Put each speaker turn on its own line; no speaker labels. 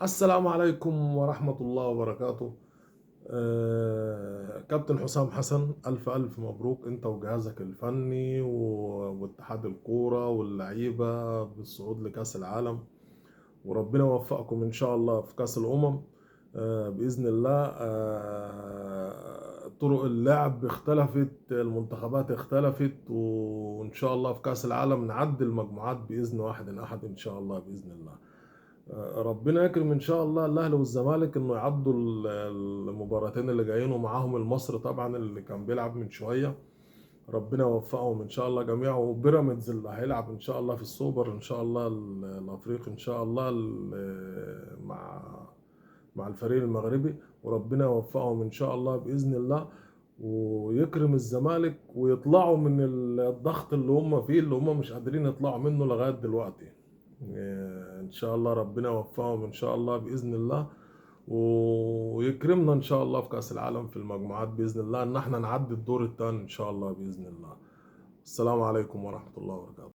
السلام عليكم ورحمة الله وبركاته. كابتن حسام حسن، ألف ألف مبروك أنت وجهازك الفني واتحاد الكورة واللعيبة بالصعود لكأس العالم، وربنا يوفقكم إن شاء الله في كأس الأمم. بإذن الله. طرق اللعب اختلفت، المنتخبات اختلفت، وإن شاء الله في كأس العالم نعدي المجموعات بإذن واحد أحد إن شاء الله بإذن الله. ربنا يكرم ان شاء الله الاهلي والزمالك انه يعدوا المباراتين اللي جايين، ومعاهم المصري طبعا اللي كان بيلعب من شويه. ربنا يوفقهم ان شاء الله جميعا، وبيراميدز اللي هيلعب ان شاء الله في السوبر ان شاء الله الافريقي ان شاء الله مع الفريق المغربي. وربنا يوفقهم ان شاء الله باذن الله، ويكرم الزمالك ويطلعوا من الضغط اللي هم فيه، اللي هم مش قادرين يطلعوا منه لغايه دلوقتي. ان شاء الله ربنا يوفقهم ان شاء الله باذن الله، ويكرمنا ان شاء الله في كاس العالم في المجموعات باذن الله، ان احنا نعدي الدور الثاني ان شاء الله باذن الله. السلام عليكم ورحمه الله وبركاته.